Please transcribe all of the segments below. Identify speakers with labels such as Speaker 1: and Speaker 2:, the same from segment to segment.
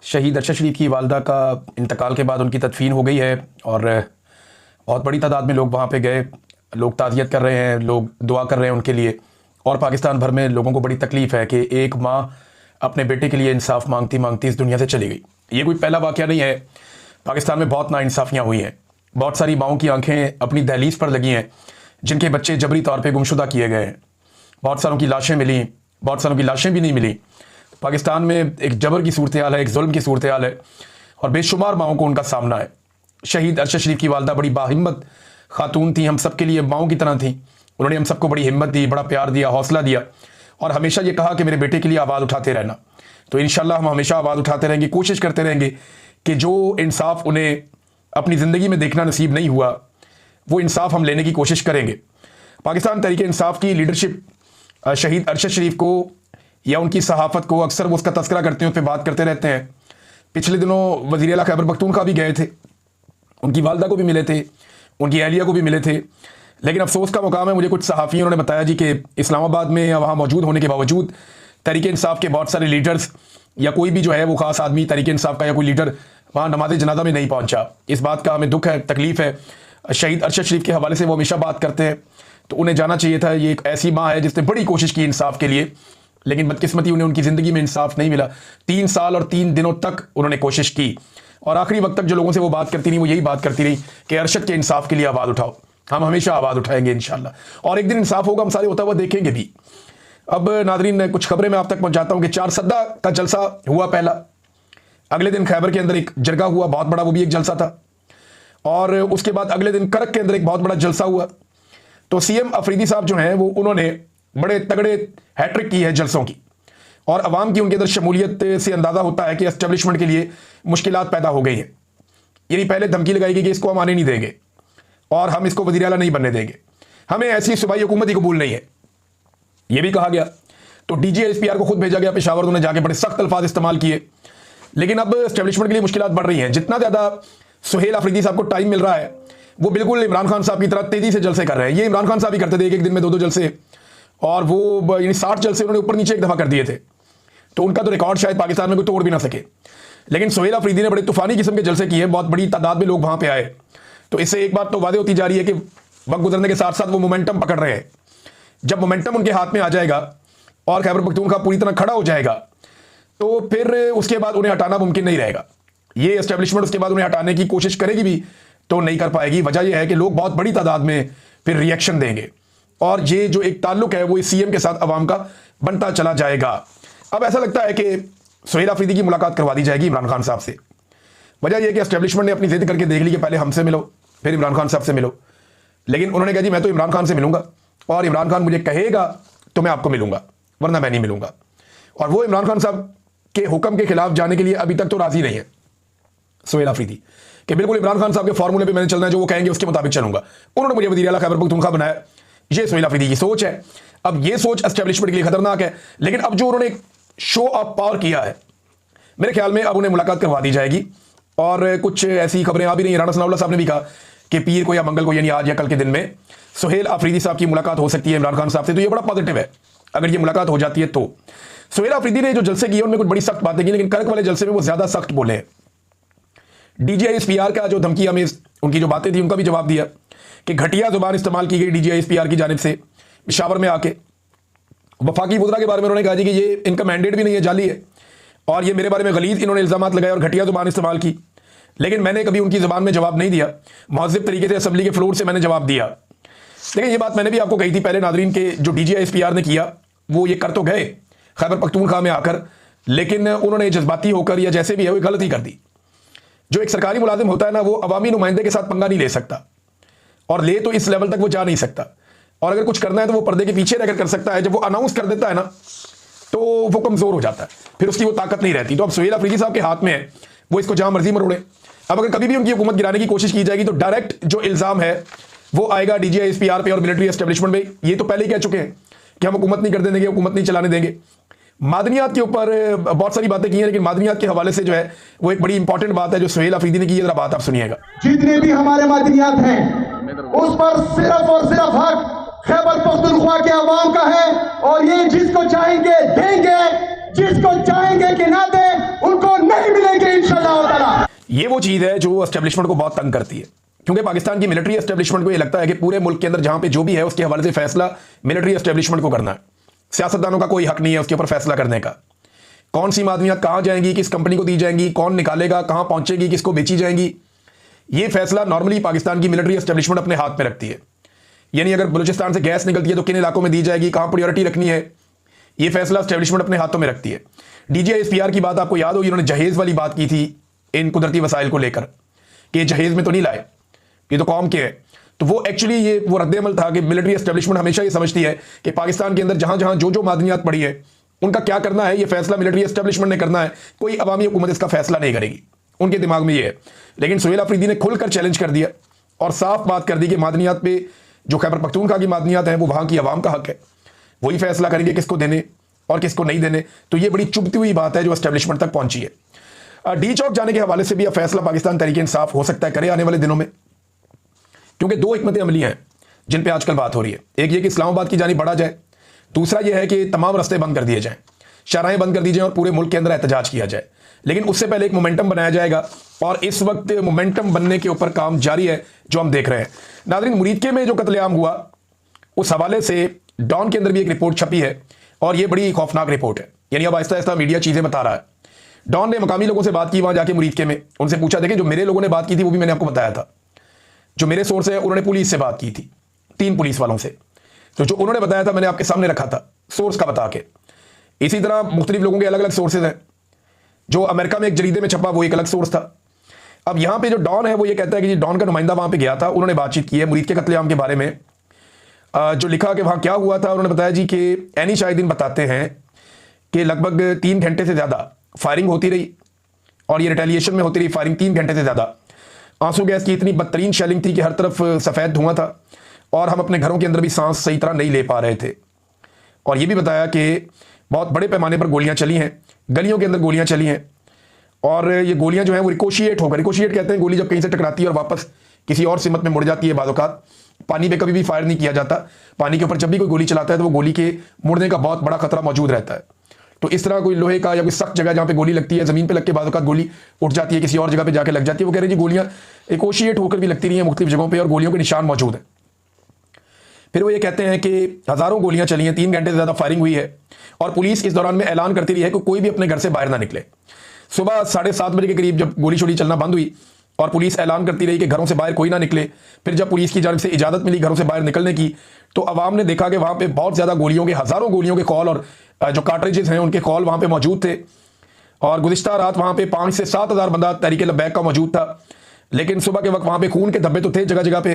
Speaker 1: शहीद अरशद शरीफ की वालदा का इंतकाल के बाद उनकी तदफीन हो गई है और बहुत बड़ी तादाद में लोग वहाँ पे गए। लोग ताज़ियत कर रहे हैं, लोग दुआ कर रहे हैं उनके लिए। और पाकिस्तान भर में लोगों को बड़ी तकलीफ़ है कि एक माँ अपने बेटे के लिए इंसाफ मांगती मांगती इस दुनिया से चली गई। ये कोई पहला वाक़या नहीं है, पाकिस्तान में बहुत नाइंसाफ़ियाँ हुई हैं। बहुत सारी माँओं की आंखें अपनी दहलीज पर लगी हैं जिनके बच्चे जबरी तौर पर गुमशुदा किए गए हैं। बहुत सारों की लाशें मिली, बहुत सारों की लाशें भी नहीं मिली। पाकिस्तान में एक जबर की सूरत हाल है, एक जुल्म की सूरत हाल है और बेशुमार माओं को उनका सामना है। शहीद अरशद शरीफ की वालदा बड़ी बाहिम्मत खातून थी, हम सब के लिए माओं की तरह थी। उन्होंने हम सबको बड़ी हिम्मत दी, बड़ा प्यार दिया, हौसला दिया और हमेशा ये कहा कि मेरे बेटे के लिए आवाज़ उठाते रहना। तो इंशाल्लाह हम हमेशा आवाज़ उठाते रहेंगे, कोशिश करते रहेंगे कि जो इंसाफ उन्हें अपनी ज़िंदगी में देखना नसीब नहीं हुआ वो इंसाफ हम लेने की कोशिश करेंगे। पाकिस्तान तहरीक इंसाफ की लीडरशिप शहीद अरशद शरीफ को या उनकी सहाफ़त को अक्सर वो उसका तस्करा करते हैं, उस पर बात करते रहते हैं। पिछले दिनों वज़ीर आला खैबर पख्तूनख्वा भी गए थे, उनकी वालदा को भी मिले थे, उनकी अहलिया को भी मिले थे। लेकिन अफसोस का मुकाम है, मुझे कुछ सहाफ़ियों ने बताया जी कि इस्लामाबाद में या वहाँ मौजूद होने के बावजूद तहरीक इंसाफ के बहुत सारे लीडर्स या कोई भी जो है वो ख़ास आदमी तहरीक इंसाफ का या कोई लीडर वहाँ नमाज जनाजा में नहीं पहुँचा। इस बात का हमें दुख है, तकलीफ़ है। शहीद अरशद शरीफ के हवाले से वो हमेशा बात करते हैं, तो उन्हें जाना चाहिए था। ये एक ऐसी माँ है जिसने बड़ी कोशिश की इंसाफ के लिए, लेकिन बदकिस्मती उन्हें उनकी ज़िंदगी में इंसाफ नहीं मिला। 3 साल और 3 दिनों तक उन्होंने कोशिश की और आखिरी वक्त तक जो लोगों से वो बात करती रही वो यही बात करती रही कि अरशद के इंसाफ के लिए आवाज़ उठाओ। हम हमेशा आवाज़ उठाएंगे इंशाल्लाह और एक दिन इंसाफ होगा, हम सारे होता हुआ देखेंगे भी। अब नादरीन, कुछ खबरें मैं आप तक पहुँचाता हूँ कि 4 सद्दा का जलसा हुआ पहला। अगले दिन खैबर के अंदर एक जरगा हुआ बहुत बड़ा, वो भी एक जलसा था। और उसके बाद अगले दिन करक के अंदर एक बहुत बड़ा जलसा हुआ। तो सीएम अफरीदी साहब जो हैं वो उन्होंने बड़े तगड़े हैट्रिक की है जलसों की और अवाम की उनके अंदर शमूलियत से अंदाज़ा होता है कि एस्टेब्लिशमेंट के लिए मुश्किलात पैदा हो गई हैं। यानी पहले धमकी लगाई गई कि इसको हम आने नहीं देंगे और हम इसको वज़ीर आला नहीं बनने देंगे, हमें ऐसी सूबाई हुकूमत ही कबूल नहीं है, ये भी कहा गया। तो DGSPR को खुद भेजा गया पेशावर, उन्होंने जाके बड़े सख्त अल्फाज इस्तेमाल किए। लेकिन अब एस्टेब्लिशमेंट के लिए मुश्किलात बढ़ रही हैं। जितना ज़्यादा सुहेल अफरीदी साहब को टाइम मिल रहा है वो बिल्कुल इमरान खान साहब की तरह तेज़ी से जलसे कर रहे हैं। ये इमरान खान साहब ही करते थे, एक दिन में 2-2 जलसे, और वो यानी 60 जलसे उन्होंने ऊपर नीचे एक दफ़ा कर दिए थे। तो उनका तो रिकॉर्ड शायद पाकिस्तान में कोई तोड़ भी ना सके। लेकिन सुहेल अफरीदी ने बड़े तूफानी किस्म के जलसे किए, बहुत बड़ी तादाद में लोग वहाँ पर आए। तो इससे एक बात तो वादे होती जा रही है कि वक्त गुजरने के साथ साथ वो मोमेंटम पकड़ रहे हैं। जब मोमेंटम उनके हाथ में आ जाएगा और खैबर पख्तूनख्वा पूरी तरह खड़ा हो जाएगा तो फिर उसके बाद उन्हें हटाना मुमकिन नहीं रहेगा। ये एस्टेब्लिशमेंट उसके बाद उन्हें हटाने की कोशिश करेगी भी तो नहीं कर पाएगी। वजह यह है कि लोग बहुत बड़ी तादाद में फिर रिएक्शन देंगे और ये जो एक ताल्लुक है वो इस सीएम के साथ अवाम का बनता चला जाएगा। अब ऐसा लगता है कि सुहेल अफरीदी की मुलाकात करवा दी जाएगी इमरान खान साहब से। वजह यह कि एस्टेब्लिशमेंट ने अपनी जिद करके देख ली कि पहले हमसे मिलो फिर इमरान खान साहब से मिलो। लेकिन उन्होंने कहा जी मैं तो इमरान खान से मिलूंगा और इमरान खान मुझे कहेगा तो मैं आपको मिलूंगा, वरना मैं नहीं मिलूंगा। और वो इमरान खान साहब के हुक्म के खिलाफ जाने के लिए अभी तक तो राजी नहीं है सुहेल अफरीदी कि बिल्कुल इमरान खान साहब के फॉर्मूले पे मैंने चलना है, जो वो कहेंगे उसके मुताबिक चलूंगा। उन्होंने मुझे वज़ीर आला खैबर पख्तूनख्वा बनाया, ये सुहेल अफरीदी की सोच है। अब ये सोच एस्टेब्लिशमेंट के लिए खतरनाक है। लेकिन अब जो उन्होंने शो ऑफ पावर किया है, मेरे ख्याल में अब उन्हें मुलाकात करवा दी जाएगी। और कुछ ऐसी खबरें आ भी रही, राणा सनाउल्लाह साहब ने भी कहा कि पीर को या मंगल को यानी आज या कल के दिन में सुहेल अफरीदी साहब की मुलाकात हो सकती है इमरान खान साहब से। तो ये बड़ा पॉजिटिव है अगर ये मुलाकात हो जाती है तो। सुहेल अफरीदी ने जो जलसे किए उनमें कुछ बड़ी सख्त बातें की, लेकिन करक वाले जलसे में वो ज्यादा सख्त बोले। DGSPR का जो धमकी हमें उनकी जो बातें थी उनका भी जवाब दिया कि घटिया जुबान इस्तेमाल की गई DGSPR की जानिब से पेशावर में आके। वफाकी वज़रा के बारे में उन्होंने कहा जी कि ये इनका मैंडेट भी नहीं है, जाली है, और ये मेरे बारे में गलीज़ इन्होंने इल्ज़ामात लगाए और घटिया जुबान इस्तेमाल की। लेकिन मैंने कभी उनकी ज़बान में जवाब नहीं दिया, महज़िब तरीके से असेंबली के फ्लोर से मैंने जवाब दिया। लेकिन ये बात मैंने भी आपको कही थी पहले नादरीन के जो DGSPR ने किया वो ये कर तो गए खैबर पख्तूनख्वा में आकर, लेकिन उन्होंने जज्बाती होकर या जैसे भी है वो गलती कर दी। जो एक सरकारी मुलाजिम होता है ना, वो अवामी नुमाइंदे के साथ पंगा नहीं ले सकता, और ले तो इस लेवल तक वो जा नहीं सकता। और अगर कुछ करना है तो वो पर्दे के पीछे रहकर कर सकता है। जब वो अनाउंस कर देता है ना तो वो कमज़ोर हो जाता है, फिर उसकी वो ताकत नहीं रहती। तो अब सुहेल अफरीदी साहब के हाथ में है, वो इसको जहां मर्जी मरोड़े। अब अगर कभी भी उनकी हुकूमत गिराने की कोशिश की जाएगी तो डायरेक्ट जो इल्ज़ाम है वो आएगा DGSPR पे और मिलिट्री एस्टेब्लिशमेंट पे। ये तो पहले ही कह चुके हैं कि हम हुकूमत नहीं कर देंगे, हुकूमत नहीं चलाने देंगे। मादनियात के ऊपर बहुत सारी बातें की हैं, लेकिन मादनियात के हवाले से जो है वो एक बड़ी इंपॉर्टेंट बात है जो सुहेल अफरीदी ने की है। जरा बात आप सुनिएगा।
Speaker 2: जितने भी हमारे मादनियात हैं उस पर सिर्फ और सिर्फ हक खैबर पख्तूनख्वा के अवाम का है, और ये जिसको चाहेंगे देंगे, जिसको चाहेंगे कि ना दे उनको नहीं मिलेंगे इंशाअल्लाह ताला।
Speaker 1: ये वो चीज है जो एस्टेब्लिशमेंट को बहुत तंग करती है, क्योंकि पाकिस्तान की मिलिट्री एस्टेब्लिशमेंट को ये लगता है कि पूरे मुल्क के अंदर जहां पे जो भी है उसके हवाले से फैसला मिलिट्री एस्टेब्लिशमेंट को करना है। सियासतदानों का कोई हक नहीं है उसके ऊपर फैसला करने का। कौन सी मादनियात कहां जाएंगी, किस कंपनी को दी जाएंगी, कौन निकालेगा, कहां पहुंचेगी, किसको बेची जाएंगी, ये फैसला नॉर्मली पाकिस्तान की मिलिट्री एस्टेब्लिशमेंट अपने हाथ में रखती है। यानी अगर बलूचिस्तान से गैस निकलती है तो किन इलाकों में दी जाएगी, कहां प्रायोरिटी रखनी है, ये फैसला एस्टेब्लिशमेंट अपने हाथों में रखती है। DGISPR की बात आपको याद होगी, उन्होंने जहेज वाली बात की थी इन कुदरती वसाइल को लेकर कि जहेज में तो नहीं लाए, ये तो कौम के है। तो वो एक्चुअली ये वो रद्द-ए-अमल था कि मिलिट्री एस्टेब्लिशमेंट हमेशा ये समझती है कि पाकिस्तान के अंदर जहां जहां जो जो मादनियात पड़ी है उनका क्या करना है, ये फैसला मिलिट्री एस्टेब्लिशमेंट ने करना है, कोई अवामी हुकूमत इसका फैसला नहीं करेगी। उनके दिमाग में ये है। लेकिन सुहेल अफरीदी ने खुलकर चैलेंज कर दिया और साफ बात कर दी कि मादनियात पे जो खैबर पख्तूनख्वा की मादनियात हैं वो वहां की आवाम का हक है, वही फैसला करेंगे किसको देने और किसको नहीं देने। तो ये बड़ी चुभती हुई बात है जो एस्टेब्लिशमेंट तक पहुंची है। डी चौक जाने के हवाले से भी अब फैसला पाकिस्तान तहरीक इंसाफ हो सकता है करे आने वाले दिनों में, क्योंकि दो हिकमत अमली हैं जिन पे आजकल बात हो रही है। एक ये कि इस्लामाबाद की जानिब बढ़ा जाए, दूसरा यह है कि तमाम रास्ते बंद कर दिए जाएं, शाहराहें बंद कर दी जाएं और पूरे मुल्क के अंदर एहतजाज किया जाए। लेकिन उससे पहले एक मोमेंटम बनाया जाएगा और इस वक्त मोमेंटम बनने के ऊपर काम जारी है जो हम देख रहे हैं। नाज़रीन, मुरीदके में जो कत्लेआम हुआ उस हवाले से डॉन के अंदर भी एक रिपोर्ट छपी है और ये बड़ी खौफनाक रिपोर्ट है। यानी अब आहिस्ता आहिस्ता मीडिया चीज़ें बता रहा है। डॉन ने मकामी लोगों से बात की वहां जाके मुरीदके में, उनसे पूछा, देखें जो मेरे लोगों ने बात की थी वो भी मैंने आपको बताया था, जो मेरे सोर्स है उन्होंने पुलिस से बात की थी, 3 पुलिस वालों से, तो जो उन्होंने बताया था मैंने आपके सामने रखा था सोर्स का बता के। इसी तरह मुख्तलिफ लोगों के अलग अलग सोर्सेज हैं। जो अमेरिका में एक जरीदे में छपा वो एक अलग सोर्स था। अब यहां पे जो डॉन है वो ये कहता है कि जी डॉन का नुमाइंदा वहां पे गया था, उन्होंने बातचीत की है मुरीद के कत्लेआम के बारे में। जो लिखा कि वहां क्या हुआ था, उन्होंने बताया जी कि एनी शाहिदीन बताते हैं कि लगभग 3 घंटे से ज़्यादा फायरिंग होती रही और ये रिटेलिएशन में होती रही फायरिंग 3 घंटे से ज़्यादा। आंसू गैस की इतनी बदतरीन शेलिंग थी कि हर तरफ सफ़ेद धुआं था और हम अपने घरों के अंदर भी सांस सही तरह नहीं ले पा रहे थे। और ये भी बताया कि बहुत बड़े पैमाने पर गोलियां चली हैं, गलियों के अंदर गोलियां चली हैं और ये गोलियां जो हैं वो रिकोशिएट होकर, रिकोशिएट कहते हैं गोली जब कहीं से टकराती है और वापस किसी और सिमत में मुड़ जाती है। बाज़-औक़ात पानी पे कभी भी फायर नहीं किया जाता, पानी के ऊपर जब भी कोई गोली चलाता है तो वो गोली के मुड़ने का बहुत बड़ा खतरा मौजूद रहता है। तो इस तरह कोई लोहे का या कोई सख्त जगह जहाँ पे गोली लगती है, ज़मीन पे लग के बाज़-औक़ात गोली उठ जाती है, किसी और जगह पे जाके लग जाती है। वो कह रहे हैं जी गोलियां रिकोशिएट होकर भी लगती रही हैं मुख्तलिफ जगहों पर और गोलियों के निशान मौजूद हैं। फिर वो ये कहते हैं कि हज़ारों गोलियां चली हैं, 3 घंटे से ज़्यादा फायरिंग हुई है और पुलिस इस दौरान में ऐलान करती रही है कि कोई भी अपने घर से बाहर ना निकले। सुबह 7:30 बजे के करीब जब गोली छोड़ी चलना बंद हुई और पुलिस ऐलान करती रही कि घरों से बाहर कोई ना निकले, फिर जब पुलिस की जानिब से इजाज़त मिली घरों से बाहर निकलने की तो अवाम ने देखा कि वहाँ पे बहुत ज़्यादा गोलियों के, हज़ारों गोलियों के कॉल और जो कार्ट्रिजेस हैं उनके कॉल वहाँ पे मौजूद थे। और गुज़िश्ता रात वहाँ पे 5 से 7 हज़ार बंदा तहरीक लब्बैक का मौजूद था। लेकिन सुबह के वक्त वहाँ पे खून के धब्बे तो थे, जगह जगह पे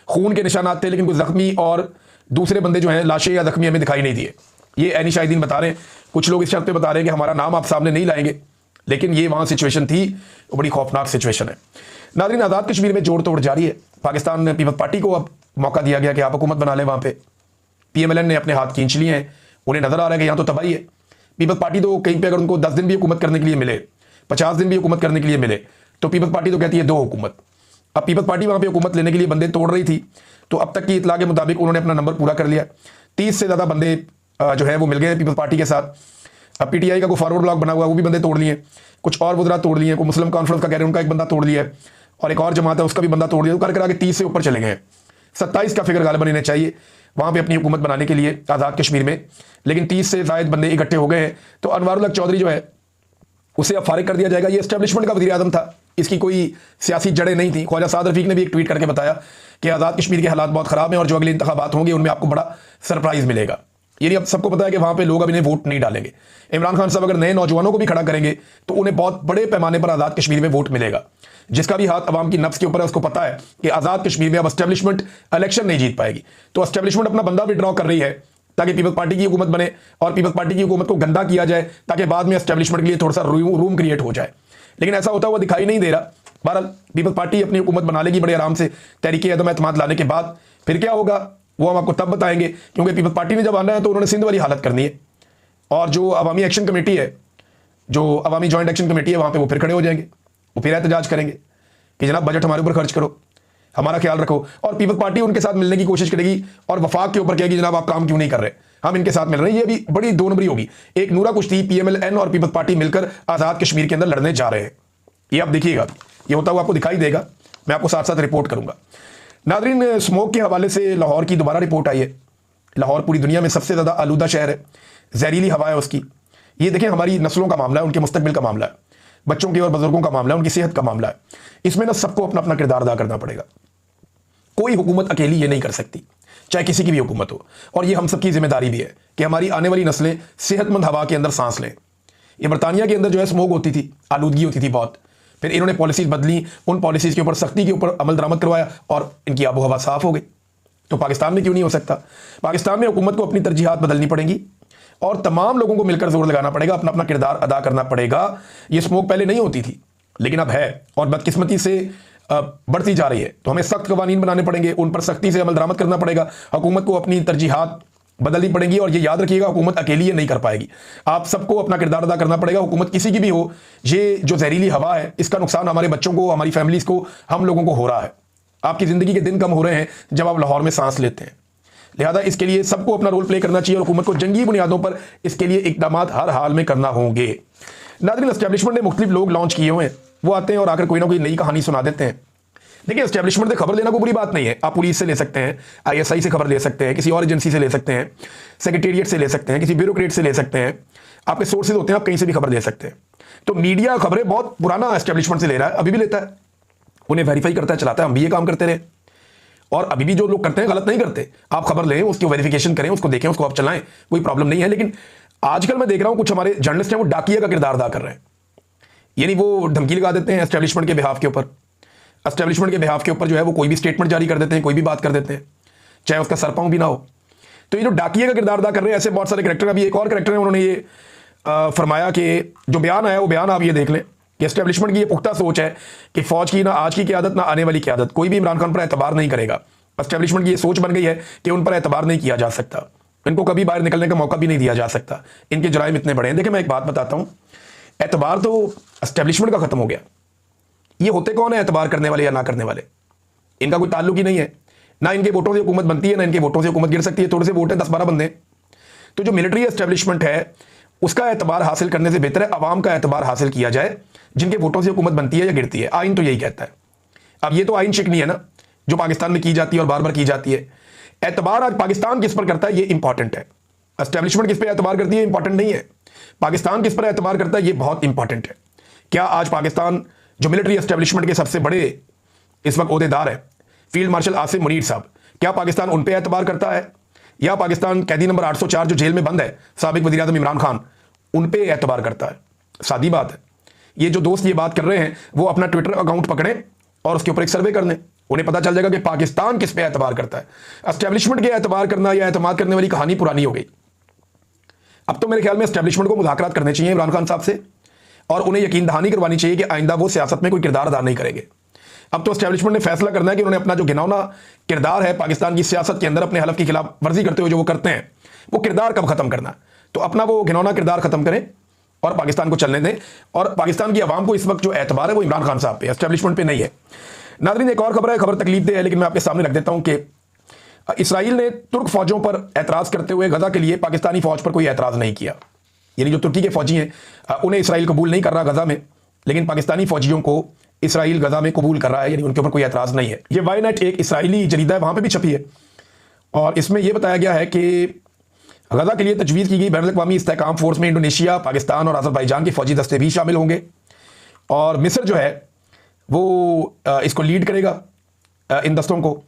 Speaker 1: खून के निशानात थे, लेकिन कोई ज़ख्मी और दूसरे बंदे जो हैं लाशें या ज़ख्मी हमें दिखाई नहीं दिए। ये ऐनी शाहिदीन बता रहे हैं। कुछ लोग इस शर्त पे बता रहे हैं कि हमारा नाम आप सामने नहीं लाएंगे, लेकिन ये वहाँ सिचुएशन थी, वो बड़ी खौफनाक सिचुएशन है। नाज़रीन, आज़ाद कश्मीर में जोड़ तोड़ जारी है। पाकिस्तान पीपल्स पार्टी को अब मौका दिया गया कि आप हुकूमत बना लें वहाँ पे। PMLN ने अपने हाथ खींच लिए हैं, उन्हें नज़र आ रहा है कि यहाँ तो तबाही है। पीपल्स पार्टी तो कहीं पे अगर उनको 10 दिन भी हुकूमत करने के लिए मिले, 50 दिन भी हुकूमत करने के लिए मिले, तो पीपल्स पार्टी तो कहती है 2 हुकूमत। अब पीपल्स पार्टी वहाँ पे हुकूमत लेने के लिए बंदे तोड़ रही थी, तो अब तक की इतला के मुताबिक उन्होंने अपना नंबर पूरा कर लिया। 30 से ज़्यादा बंदे जो है वो मिल गए पीपल्स पार्टी के साथ। अब PTI का कोई फॉरवर्ड ब्लॉक बना हुआ है वो भी बंदे तोड़ लिए, कुछ और वज़रा तोड़ लिए, कोई मुस्लिम कॉन्फ्रेंस का कह रहे हैं उनका एक बंदा तोड़ लिया है और एक और जमात है उसका भी बंदा तोड़ लिया। कर आगे 30 से ऊपर चले गए। 27 का फिगर गालिबन इन्हें चाहिए वहाँ पे अपनी हुकूमत बनाने के लिए आज़ाद कश्मीर में, लेकिन 30 से ज़ायद बंदे इकट्ठे हो गए हैं। तो अनवारुल हक चौधरी जो है उसे अब फारिग कर दिया जाएगा। ये एस्टेब्लिशमेंट का वज़ीर आज़म था, इसकी कोई सियासी जड़ें नहीं थी। ख्वाजा साद रफ़ीक ने भी एक ट्वीट करके बताया कि आज़ाद कश्मीर के हालात बहुत ख़राब हैं और जो अगले इंतखाबात होंगे उनमें आपको बड़ा सरप्राइज़ मिलेगा। यानी अब सबको पता है कि वहाँ पे लोग अब इन्हें वोट नहीं डालेंगे। इमरान खान साहब अगर नए नौजवानों को भी खड़ा करेंगे तो उन्हें बहुत बड़े पैमाने पर आज़ाद कश्मीर में वोट मिलेगा। जिसका भी हाथ अवाम की नफ्स के ऊपर है उसको पता है कि आज़ाद कश्मीर में अब एस्टेब्लिशमेंट इलेक्शन नहीं जीत पाएगी। तो एस्टेब्लिशमेंट अपना बंदा विड्रॉ कर रही है ताकि पीपल्स पार्टी की हुकूमत बने और पीपल्स पार्टी की हुकूमत को गंदा किया जाए ताकि बाद में एस्टेब्लिशमेंट के लिए थोड़ा सा रूम क्रिएट हो जाए। लेकिन ऐसा होता हुआ दिखाई नहीं दे रहा। बहरहाल पीपल्स पार्टी अपनी हुकूमत बना लेगी बड़े आराम से तहरीक अदम एतमाद लाने के बाद। फिर क्या होगा वो हम आपको तब बताएंगे, क्योंकि पीपल्स पार्टी ने जब आना है तो उन्होंने सिंध वाली हालत करनी है और जो अवामी एक्शन कमेटी है, जो अवामी जॉइंट एक्शन कमेटी है, वहाँ पे वो फिर खड़े हो जाएंगे, वो फिर एहतजाज करेंगे कि जनाब बजट हमारे ऊपर खर्च करो, हमारा ख्याल रखो। और पीपल्स पार्टी उनके साथ मिलने की कोशिश करेगी और वफाक के ऊपर कहेगी जनाब आप काम क्यों नहीं कर रहे। हम इनके साथ मिल रहे हैं। ये अभी बड़ी दो नंबरी होगी। एक नूरा कुश्ती, PMLN और पीपल्स पार्टी मिलकर आज़ाद कश्मीर के अंदर लड़ने जा रहे हैं। ये आप देखिएगा, ये होता हुआ आपको दिखाई देगा। मैं आपको साथ साथ रिपोर्ट करूंगा। नादरीन, स्मोक के हवाले से लाहौर की दोबारा रिपोर्ट आई है। लाहौर पूरी दुनिया में सबसे ज़्यादा आलूदा शहर है, जहरीली हवा है उसकी। ये देखें, हमारी नस्लों का मामला है, उनके मुस्तकबिल का मामला है, बच्चों के और बुजुर्गों का मामला है, उनकी सेहत का मामला है। इसमें ना सबको अपना अपना किरदार अदा करना पड़ेगा। कोई हुकूमत अकेली ये नहीं कर सकती, चाहे किसी की भी हुकूमत हो। और ये हम सबकी जिम्मेदारी भी है कि हमारी आने वाली नस्लें सेहतमंद हवा के अंदर सांस लें। ये बरतानिया के अंदर जो है स्मोक होती थी, आलूदगी होती थी बहुत, फिर इन्होंने पॉलिसीज बदली, उन पॉलिसीज के ऊपर सख्ती के ऊपर अमल दरामद करवाया और इनकी आबो हवा साफ हो गई। तो पाकिस्तान में क्यों नहीं हो सकता? पाकिस्तान में हुकूमत को अपनी तरजीहात बदलनी पड़ेंगी और तमाम लोगों को मिलकर जोर लगाना पड़ेगा, अपना अपना किरदार अदा करना पड़ेगा। ये स्मोक पहले नहीं होती थी, लेकिन अब है और बदकिस्मती से बढ़ती जा रही है। तो हमें सख्त कवानीन बनाने पड़ेंगे, उन पर सख्ती से अमल दरामद करना पड़ेगा। हुकूमत को अपनी तरजीहात बदलनी पड़ेगी और ये याद रखिएगा, हुकूमत अकेली ये नहीं कर पाएगी। आप सबको अपना किरदार अदा करना पड़ेगा। हुकूमत किसी की भी हो, ये जो जहरीली हवा है, इसका नुकसान हमारे बच्चों को, हमारी फैमिलीज को, हम लोगों को हो रहा है। आपकी ज़िंदगी के दिन कम हो रहे हैं जब आप लाहौर में सांस लेते हैं। लिहाजा इसके लिए सबको अपना रोल प्ले करना चाहिए और हुकूमत को जंगी बुनियादों पर इसके लिए इकदाम हर हाल में करना होंगे। नाज़रीन, एस्टेब्लिशमेंट ने मुख्तलिफ लोग लॉन्च किए हुए हैं, वो आते हैं और आकर कोई ना कोई नई कहानी सुना देते हैं। देखिए, एस्टेब्लिशमेंट से खबर लेना कोई बुरी बात नहीं है। आप पुलिस से ले सकते हैं, ISI से खबर ले सकते हैं, किसी और एजेंसी से ले सकते हैं, सेक्रेटेरिएट से ले सकते हैं, किसी ब्यूरोक्रेट से ले सकते हैं। आपके सोर्सेज होते हैं, आप कहीं से भी खबर ले सकते हैं। तो मीडिया खबरें बहुत पुराना एस्टेब्लिशमेंट से ले रहा है, अभी भी लेता है, उन्हें वेरीफाई करता है, चलाता है। हम भी ये काम करते रहे और अभी भी जो लोग करते हैं गलत नहीं करते। आप खबर लें, उसकी वेरिफिकेशन करें, उसको देखें, उसको आप चलाएं, कोई प्रॉब्लम नहीं है। लेकिन आजकल मैं देख रहा हूं कुछ हमारे जर्नलिस्ट हैं, वो डाकिया का किरदार अदा कर रहे हैं। यानी वो धमकी लगा देते हैं एस्टेब्लिशमेंट के बिहाफ के ऊपर। एस्टेब्लिशमेंट के बिहाफ के ऊपर जो है वो कोई भी स्टेटमेंट जारी कर देते हैं, कोई भी बात कर देते हैं, चाहे उसका सरपांव भी ना हो। तो ये जो डाकिया का किरदार अदा कर रहे हैं, ऐसे बहुत सारे कैरेक्टर। अभी एक और कैरेक्टर है, उन्होंने ये फरमाया कि जो बयान आया वो बयान आप ये देख लें कि एस्टेब्लिशमेंट की ये पुख्ता सोच है कि फौज की ना आज की क़यादत ना आने वाली क़यादत कोई भी इमरान खान पर एतबार नहीं करेगा। एस्टेब्लिशमेंट की ये सोच बन गई है कि उन पर एतबार नहीं किया जा सकता, इनको कभी बाहर निकलने का मौका भी नहीं दिया जा सकता। इनके जराइम इतने बड़े हैं। देखिए, मैं एक बात बताता हूँ, एतबार तो एस्टेब्लिशमेंट का खत्म हो गया। ये होते कौन है एतबार करने वाले या ना करने वाले? इनका कोई ताल्लुक ही नहीं है। ना इनके वोटों से हुकूमत बनती है, ना इनके वोटों से हुकूमत गिर सकती है। थोड़े से वोट हैं, 10-12 बंदे। तो जो मिलिट्री एस्टेब्लिशमेंट है, उसका एतबार हासिल करने से बेहतर है अवाम का एतबार हासिल किया जाए, जिनके वोटों से हुकूमत बनती है या गिरती है। आइन तो यही कहता है। अब ये तो आइन शिकनी है ना, जो पाकिस्तान में की जाती है और बार बार की जाती है। एतबार आज पाकिस्तान किस पर करता है, ये इंपॉर्टेंट है। एस्टेब्लिशमेंट किस पर एतबार करती है, इंपॉर्टेंट नहीं है। पाकिस्तान किस पर एतबार करता है, ये बहुत इंपॉर्टेंट है। क्या आज पाकिस्तान जो मिलिट्री एस्टेब्लिशमेंट के सबसे बड़े इस वक्त ओहदेदार है, फील्ड मार्शल आसिम मुनीर साहब, क्या पाकिस्तान उन पर एतबार करता है, या पाकिस्तान कैदी नंबर 804 जो जेल में बंद है, साबिक वज़ीर आज़म इमरान खान, उन पे एतबार करता है? सादी बात है। ये जो दोस्त ये बात कर रहे हैं, वो अपना ट्विटर अकाउंट पकड़ें और उसके ऊपर एक सर्वे कर लें, उन्हें पता चल जाएगा कि पाकिस्तान किस पे एतबार करता है। एस्टेब्लिशमेंट के एतबार करना या एतमाद करने वाली कहानी पुरानी हो गई। अब तो मेरे ख्याल में एस्टेब्लिशमेंट को मुज़ाकरात करने चाहिए इमरान खान साहब से, और उन्हें यकीन दहानी करवानी चाहिए कि आइंदा वो सियासत में कोई किरदार अदा नहीं करेंगे। अब तो एस्टेब्लिशमेंट ने फैसला करना है कि उन्होंने अपना जो घिनौना किरदार है पाकिस्तान की सियासत के अंदर अपने हलफ की खिलाफ वर्जी करते हुए जो वो करते हैं, वो किरदार कब खत्म करना है। तो अपना वो घिनौना किरदार खत्म करें और पाकिस्तान को चलने दें। और पाकिस्तान की आवाम को इस वक्त जो एतबार है वो इमरान खान साहब पे, एस्टेब्लिशमेंट पे नहीं है। नाज़रीन, एक और खबर है, खबर तकलीफ दे है, लेकिन मैं आपके सामने रख देता हूं कि इसराइल ने तुर्क फौजों पर एतराज़ करते हुए गजा के लिए पाकिस्तानी फौज पर कोई एतराज़ नहीं किया। यानी जो तुर्की के फौजी हैं उन्हें इसराइल कबूल नहीं कर रहा गजा में, लेकिन पाकिस्तानी फौजियों को इसराइल गजा में कबूल कर रहा है, यानी उनके ऊपर कोई एतराज़ नहीं है। ये वाईनेट एक इसराइली जरीदा है, वहाँ पर भी छपी है, और इसमें यह बताया गया है कि गजा के लिए तजवीज़ की गई बैनुल-अक़वामी इस्तेहकाम फोर्स में इंडोनेशिया, पाकिस्तान और अज़रबैजान के फौजी दस्ते भी शामिल होंगे, और मिस्र जो है वो इसको लीड करेगा इन दस्तों को।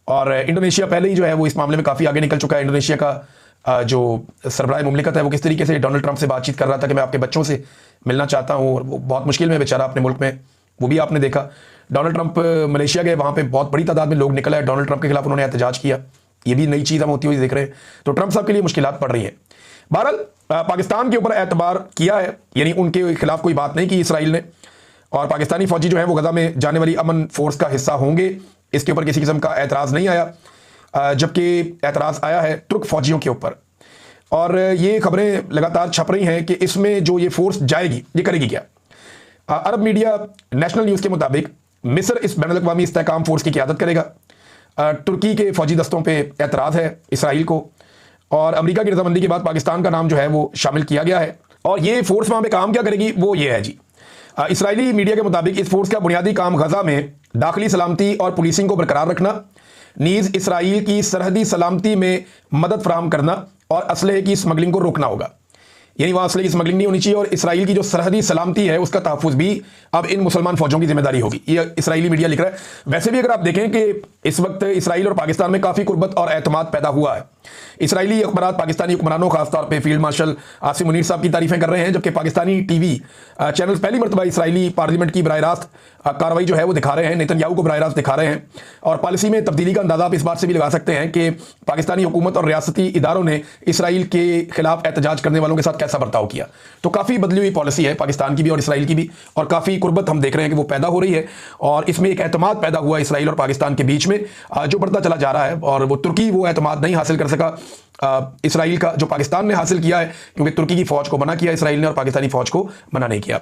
Speaker 1: और इंडोनेशिया पहले ही जो है वो इस मामले में काफ़ी आगे निकल चुका है। इंडोनेशिया का जो सरबराह मुमलिकत है वो किस तरीके से डोनाल्ड ट्रंप से बातचीत कर रहा था कि मैं आपके बच्चों से मिलना चाहता हूँ, और वो बहुत मुश्किल में बेचारा अपने मुल्क में, वो भी आपने देखा। डोनाल्ड ट्रंप मलेशिया गए, वहाँ पे बहुत बड़ी तादाद में लोग निकल आए, डोनाल्ड ट्रंप के खिलाफ उन्होंने एहतजाज किया। ये भी नई चीज़ हम होती हुई देख रहे हैं। तो ट्रंप साहब के लिए मुश्किलात पड़ रही हैं। बहरहाल पाकिस्तान के ऊपर एतबार किया है, यानी उनके खिलाफ कोई बात नहीं की इसराइल ने, और पाकिस्तानी फौजी जो है वो गजा में जाने वाली अमन फोर्स का हिस्सा होंगे, इसके ऊपर किसी किस्म का एतराज़ नहीं आया। जबकि एतराज़ आया है तुर्क फौजियों के ऊपर, और ये खबरें लगातार छप रही हैं कि इसमें जो ये फोर्स जाएगी ये करेगी क्या। अरब मीडिया नेशनल न्यूज़ के मुताबिक मिस्र इस बैनुल-अक़वामी इस्तेहकाम फोर्स की क़यादत करेगा। तुर्की के फौजी दस्तों पे एतराज़ है इसराइल को, और अमेरिका की रजामंदी के बाद पाकिस्तान का नाम जो है वो शामिल किया गया है। और ये फोर्स वहाँ पे काम क्या करेगी वो ये है जी, इसराइली मीडिया के मुताबिक इस फोर्स का बुनियादी काम गजा में दाखिली सलामती और पुलिसिंग को बरकरार रखना, नीज़ इसराइल की सरहदी सलामती में मदद फराहम करना और असलहे की स्मगलिंग को रोकना होगा। यानी वहाँ असले की स्मगलिंग नहीं होनी चाहिए और इसराइल की जो सरहदी सलामती है उसका तहफ़्फ़ुज़ भी अब इन मुसलमान फौजों की जिम्मेदारी होगी, ये इसराइली मीडिया लिख रहा है। वैसे भी अगर आप देखें कि इस वक्त इसराइल और पाकिस्तान में काफ़ी कुर्बत और एतमाद पैदा हुआ है। इसराइली अखबार पाकिस्तानी हुक्मरानों खासतौर पर फील्ड मार्शल आसिम मुनीर साहब की तारीफें कर रहे हैं, जबकि पाकिस्तानी टीवी चैनल पहली मरतबा इसराइली पार्लियामेंट की बराह रास्त कार्रवाई जो है वो दिखा रहे हैं, नेतन्याहू को बराह रास्त दिखा रहे हैं। और पॉलिसी में तब्दीली का अंदाजा आप इस बात से भी लगा सकते हैं कि पाकिस्तानी हुकूमत और रियासती इदारों ने इसराइल के खिलाफ एहतजाज करने वालों के साथ कैसा बर्ताव किया। तो काफ़ी बदली हुई पॉलिसी है पाकिस्तान की भी और इसराइल की भी, और काफ़ी कुर्बत हम देख रहे हैं कि वो पैदा हो रही है और इसमें एक एतमाद पैदा हुआ इसराइल और पाकिस्तान के बीच में जो बढ़ता चला जा रहा है। और वो तुर्की वो एतमाद नहीं हासिल कर सका इसराइल का जो पाकिस्तान ने हासिल किया है, क्योंकि तुर्की की फौज को मना किया इसराइल ने और पाकिस्तानी फौज को मना नहीं किया।